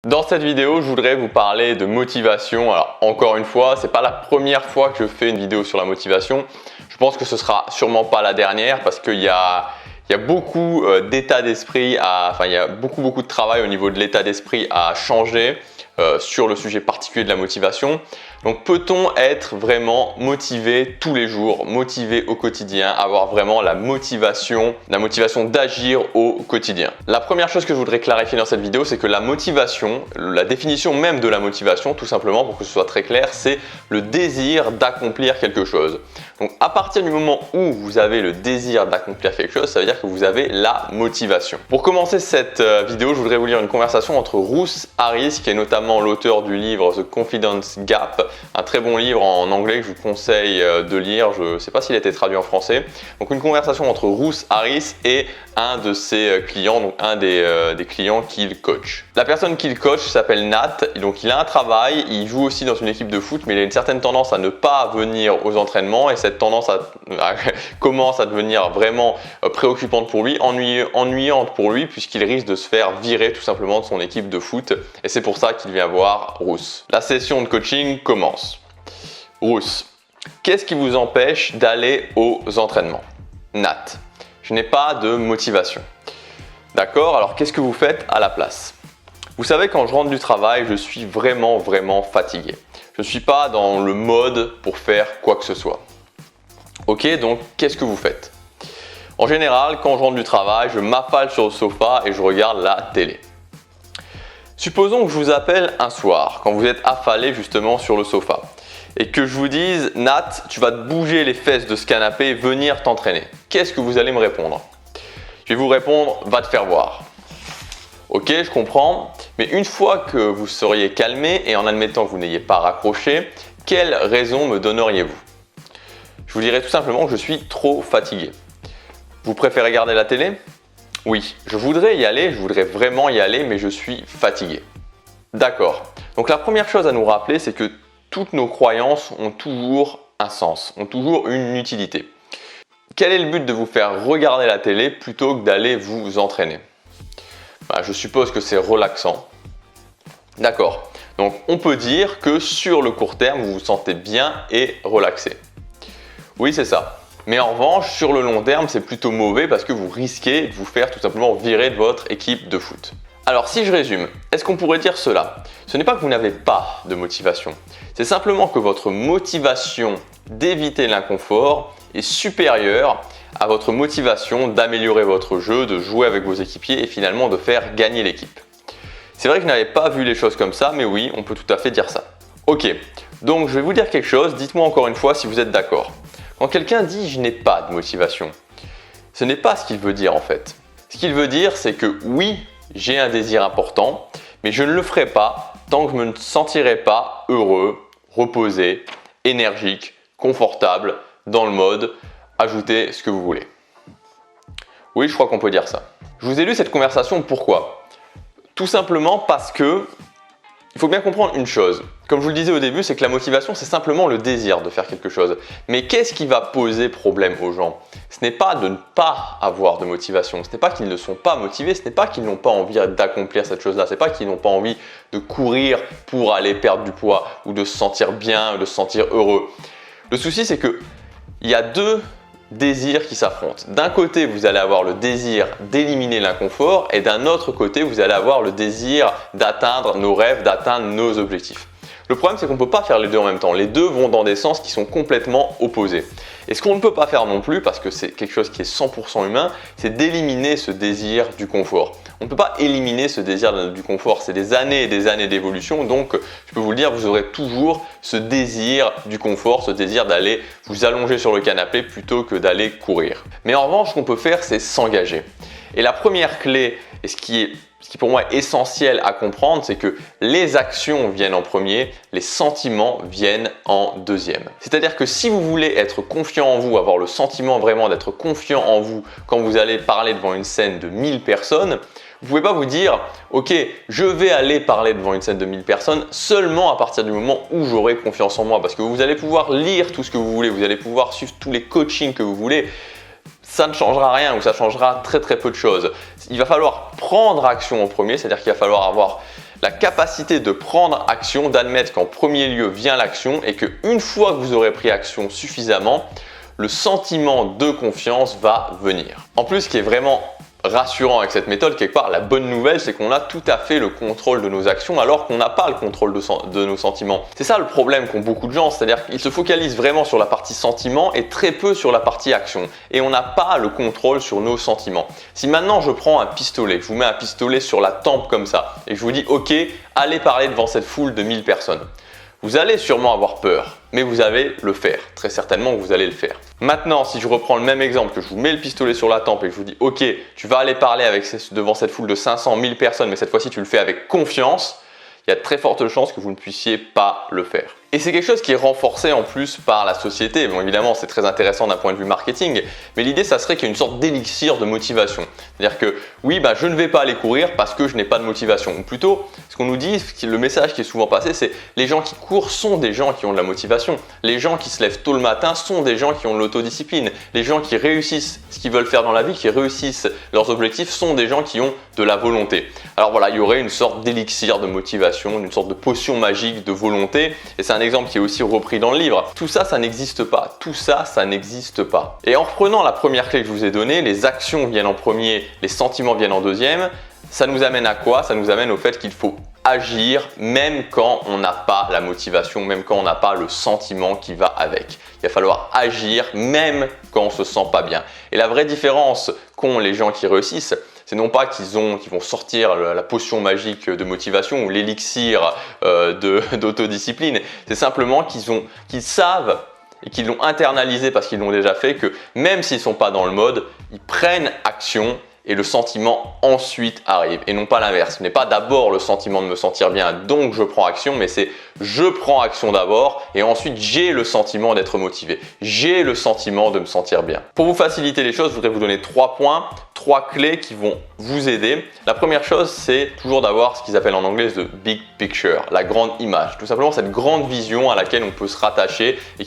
Dans cette vidéo, je voudrais vous parler de motivation. Alors encore une fois, c'est pas la première fois que je fais une vidéo sur la motivation. Je pense que ce sera sûrement pas la dernière parce qu'il y a beaucoup d'état d'esprit, il y a beaucoup de travail au niveau de l'état d'esprit à changer sur le sujet particulier de la motivation. Donc peut-on être vraiment motivé tous les jours, motivé au quotidien, avoir vraiment la motivation d'agir au quotidien? La première chose que je voudrais clarifier dans cette vidéo, c'est que la motivation, la définition même de la motivation, tout simplement pour que ce soit très clair, c'est le désir d'accomplir quelque chose. Donc à partir du moment où vous avez le désir d'accomplir quelque chose, ça veut dire que vous avez la motivation. Pour commencer cette vidéo, je voudrais vous lire une conversation entre Ruth Harris, qui est notamment l'auteur du livre The Confidence Gap, un très bon livre en anglais que je vous conseille de lire. Je ne sais pas s'il a été traduit en français. Donc une conversation entre Ruth Harris et un de ses clients, donc un des clients qu'il coach. La personne qu'il coach s'appelle Nat, donc il a un travail, il joue aussi dans une équipe de foot, mais il a une certaine tendance à ne pas venir aux entraînements et cette tendance commence à devenir vraiment préoccupante pour lui, ennuyante pour lui, puisqu'il risque de se faire virer tout simplement de son équipe de foot et c'est pour ça qu'il vient voir Ruth. La session de coaching commence. Ruth, qu'est-ce qui vous empêche d'aller aux entraînements? Nat, je n'ai pas de motivation. D'accord, alors qu'est-ce que vous faites à la place? Vous savez, quand je rentre du travail, je suis vraiment fatigué. Je ne suis pas dans le mode pour faire quoi que ce soit. Ok, donc qu'est-ce que vous faites? En général, quand je rentre du travail, je m'affale sur le sofa et je regarde la télé. Supposons que je vous appelle un soir, quand vous êtes affalé justement sur le sofa, et que je vous dise « Nat, tu vas te bouger les fesses de ce canapé, venir t'entraîner ». Qu'est-ce que vous allez me répondre? Je vais vous répondre « Va te faire voir ». Ok, je comprends, mais une fois que vous seriez calmé et en admettant que vous n'ayez pas raccroché, quelle raison me donneriez-vous? Je vous dirais tout simplement que je suis trop fatigué. Vous préférez regarder la télé? Oui, je voudrais y aller, je voudrais vraiment y aller, mais je suis fatigué. D'accord. Donc la première chose à nous rappeler, c'est que toutes nos croyances ont toujours un sens, ont toujours une utilité. Quel est le but de vous faire regarder la télé plutôt que d'aller vous entraîner? Je suppose que c'est relaxant. D'accord. Donc on peut dire que sur le court terme, vous vous sentez bien et relaxé. Oui, c'est ça. Mais en revanche, sur le long terme, c'est plutôt mauvais parce que vous risquez de vous faire tout simplement virer de votre équipe de foot. Alors si je résume, est-ce qu'on pourrait dire cela? Ce n'est pas que vous n'avez pas de motivation, c'est simplement que votre motivation d'éviter l'inconfort est supérieure à votre motivation d'améliorer votre jeu, de jouer avec vos équipiers et finalement de faire gagner l'équipe. C'est vrai que je n'avais pas vu les choses comme ça, mais oui, on peut tout à fait dire ça. Ok, donc je vais vous dire quelque chose, dites-moi encore une fois si vous êtes d'accord. Quand quelqu'un dit « je n'ai pas de motivation », ce n'est pas ce qu'il veut dire en fait. Ce qu'il veut dire, c'est que oui, j'ai un désir important, mais je ne le ferai pas tant que je ne me sentirai pas heureux, reposé, énergique, confortable, dans le mode « ajoutez ce que vous voulez ». Oui, je crois qu'on peut dire ça. Je vous ai lu cette conversation, pourquoi? Tout simplement parce que il faut bien comprendre une chose. Comme je vous le disais au début, c'est que la motivation, c'est simplement le désir de faire quelque chose. Mais qu'est-ce qui va poser problème aux gens? Ce n'est pas de ne pas avoir de motivation, ce n'est pas qu'ils ne sont pas motivés, ce n'est pas qu'ils n'ont pas envie d'accomplir cette chose-là, ce n'est pas qu'ils n'ont pas envie de courir pour aller perdre du poids ou de se sentir bien, ou de se sentir heureux. Le souci, c'est qu'il y a deux désirs qui s'affrontent. D'un côté, vous allez avoir le désir d'éliminer l'inconfort et d'un autre côté, vous allez avoir le désir d'atteindre nos rêves, d'atteindre nos objectifs. Le problème, c'est qu'on ne peut pas faire les deux en même temps. Les deux vont dans des sens qui sont complètement opposés. Et ce qu'on ne peut pas faire non plus, parce que c'est quelque chose qui est 100% humain, c'est d'éliminer ce désir du confort. On ne peut pas éliminer ce désir du confort. C'est des années et des années d'évolution. Donc, je peux vous le dire, vous aurez toujours ce désir du confort, ce désir d'aller vous allonger sur le canapé plutôt que d'aller courir. Mais en revanche, ce qu'on peut faire, c'est s'engager. Et la première clé, et ce qui pour moi est essentiel à comprendre, c'est que les actions viennent en premier, les sentiments viennent en deuxième. C'est-à-dire que si vous voulez être confiant en vous, avoir le sentiment vraiment d'être confiant en vous quand vous allez parler devant une scène de 1000 personnes, vous ne pouvez pas vous dire « Ok, je vais aller parler devant une scène de 1000 personnes seulement à partir du moment où j'aurai confiance en moi. » Parce que vous allez pouvoir lire tout ce que vous voulez, vous allez pouvoir suivre tous les coachings que vous voulez. Ça ne changera rien ou ça changera très peu de choses. Il va falloir prendre action en premier, c'est-à-dire qu'il va falloir avoir la capacité de prendre action, d'admettre qu'en premier lieu vient l'action et qu'une fois que vous aurez pris action suffisamment, le sentiment de confiance va venir. En plus, ce qui est vraiment rassurant avec cette méthode, quelque part, la bonne nouvelle, c'est qu'on a tout à fait le contrôle de nos actions alors qu'on n'a pas le contrôle de nos sentiments. C'est ça le problème qu'ont beaucoup de gens, c'est-à-dire qu'ils se focalisent vraiment sur la partie sentiment et très peu sur la partie action. Et on n'a pas le contrôle sur nos sentiments. Si maintenant je prends un pistolet, je vous mets un pistolet sur la tempe comme ça et je vous dis ok, allez parler devant cette foule de 1000 personnes. Vous allez sûrement avoir peur, mais vous allez le faire. Très certainement que vous allez le faire. Maintenant, si je reprends le même exemple, que je vous mets le pistolet sur la tempe et que je vous dis « Ok, tu vas aller parler devant cette foule de 500 000 personnes, mais cette fois-ci, tu le fais avec confiance », il y a de très fortes chances que vous ne puissiez pas le faire. Et c'est quelque chose qui est renforcé en plus par la société. Bon, évidemment, c'est très intéressant d'un point de vue marketing, mais l'idée, ça serait qu'il y ait une sorte d'élixir de motivation. C'est-à-dire que oui, je ne vais pas aller courir parce que je n'ai pas de motivation. Ou plutôt, ce qu'on nous dit, le message qui est souvent passé, c'est les gens qui courent sont des gens qui ont de la motivation. Les gens qui se lèvent tôt le matin sont des gens qui ont de l'autodiscipline. Les gens qui réussissent ce qu'ils veulent faire dans la vie, qui réussissent leurs objectifs, sont des gens qui ont de la volonté. Alors voilà, il y aurait une sorte d'élixir de motivation, une sorte de potion magique de volonté. Et c'est un exemple qui est aussi repris dans le livre. Tout ça, ça n'existe pas. Tout ça, ça n'existe pas. Et en reprenant la première clé que je vous ai donnée, les actions viennent en premier, les sentiments viennent en deuxième, ça nous amène à quoi? Ça nous amène au fait qu'il faut agir même quand on n'a pas la motivation, même quand on n'a pas le sentiment qui va avec. Il va falloir agir même quand on ne se sent pas bien. Et la vraie différence qu'ont les gens qui réussissent, c'est non pas qu'ils vont sortir la potion magique de motivation ou l'élixir d'autodiscipline, c'est simplement qu'ils savent et qu'ils l'ont internalisé parce qu'ils l'ont déjà fait, que même s'ils ne sont pas dans le mode, ils prennent action et le sentiment ensuite arrive. Et non pas l'inverse. Ce n'est pas d'abord le sentiment de me sentir bien, donc je prends action, mais c'est je prends action d'abord et ensuite j'ai le sentiment d'être motivé. J'ai le sentiment de me sentir bien. Pour vous faciliter les choses, je voudrais vous donner 3 points, 3 clés qui vont vous aider. La première chose, c'est toujours d'avoir ce qu'ils appellent en anglais the big picture, la grande image. Tout simplement cette grande vision à laquelle on peut se rattacher et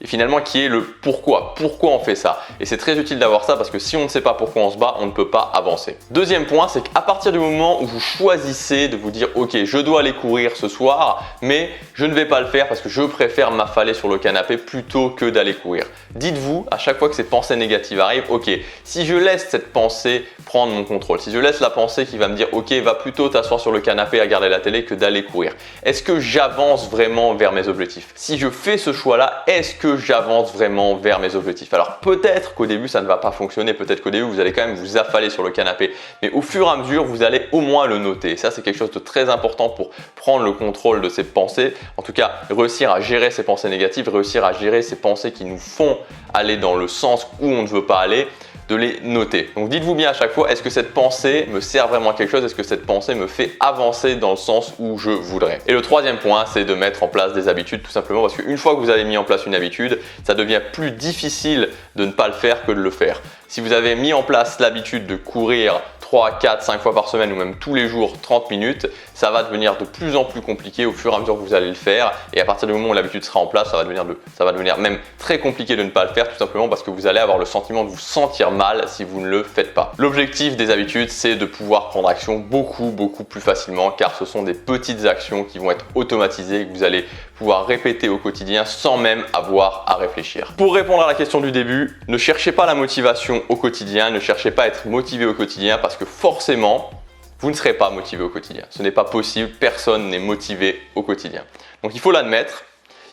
et finalement qui est le pourquoi on fait ça. Et c'est très utile d'avoir ça parce que si on ne sait pas pourquoi on se bat, on ne peut pas avancer. Deuxième point, c'est qu'à partir du moment où vous choisissez de vous dire ok, je dois aller courir ce soir, mais je ne vais pas le faire parce que je préfère m'affaler sur le canapé plutôt que d'aller courir. Dites-vous à chaque fois que ces pensées négatives arrivent, ok, si je laisse cette pensée prendre mon contrôle, si je laisse la pensée qui va me dire ok, va plutôt t'asseoir sur le canapé à regarder la télé que d'aller courir, est-ce que j'avance vraiment vers mes objectifs? Si je fais ce choix-là, est-ce que j'avance vraiment vers mes objectifs? Alors peut-être qu'au début ça ne va pas fonctionner, peut-être qu'au début vous allez quand même vous affaler sur le canapé, mais au fur et à mesure vous allez au moins le noter. Et ça c'est quelque chose de très important pour prendre le contrôle de ces pensées, en tout cas réussir à gérer ces pensées négatives, réussir à gérer ces pensées qui nous font aller dans le sens où on ne veut pas aller, de les noter. Donc dites-vous bien à chaque fois, est-ce que cette pensée me sert vraiment à quelque chose? Est-ce que cette pensée me fait avancer dans le sens où je voudrais? Et le troisième point, c'est de mettre en place des habitudes, tout simplement parce qu'une fois que vous avez mis en place une habitude, ça devient plus difficile de ne pas le faire que de le faire. Si vous avez mis en place l'habitude de courir 3, 4, 5 fois par semaine ou même tous les jours 30 minutes, ça va devenir de plus en plus compliqué au fur et à mesure que vous allez le faire. Et à partir du moment où l'habitude sera en place, ça va devenir même très compliqué de ne pas le faire, tout simplement parce que vous allez avoir le sentiment de vous sentir mal si vous ne le faites pas. L'objectif des habitudes, c'est de pouvoir prendre action beaucoup plus facilement, car ce sont des petites actions qui vont être automatisées et que vous allez pouvoir répéter au quotidien sans même avoir à réfléchir. Pour répondre à la question du début, ne cherchez pas la motivation au quotidien, ne cherchez pas à être motivé au quotidien parce que forcément, vous ne serez pas motivé au quotidien. Ce n'est pas possible, personne n'est motivé au quotidien. Donc il faut l'admettre,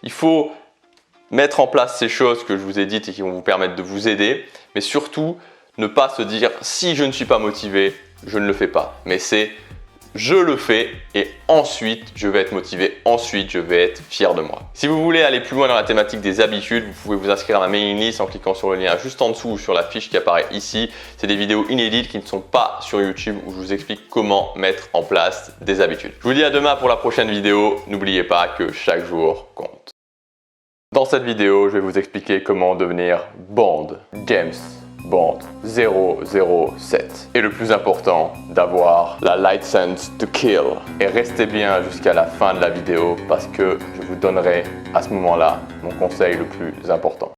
il faut mettre en place ces choses que je vous ai dites et qui vont vous permettre de vous aider, mais surtout ne pas se dire si je ne suis pas motivé, je ne le fais pas. Mais c'est je le fais et ensuite je vais être motivé, ensuite je vais être fier de moi. Si vous voulez aller plus loin dans la thématique des habitudes, vous pouvez vous inscrire à ma mailing list en cliquant sur le lien juste en dessous ou sur la fiche qui apparaît ici. C'est des vidéos inédites qui ne sont pas sur YouTube où je vous explique comment mettre en place des habitudes. Je vous dis à demain pour la prochaine vidéo. N'oubliez pas que chaque jour compte. Dans cette vidéo, je vais vous expliquer comment devenir Bond, James Bond 007. Et le plus important, d'avoir la license to kill. Et restez bien jusqu'à la fin de la vidéo parce que je vous donnerai à ce moment-là mon conseil le plus important.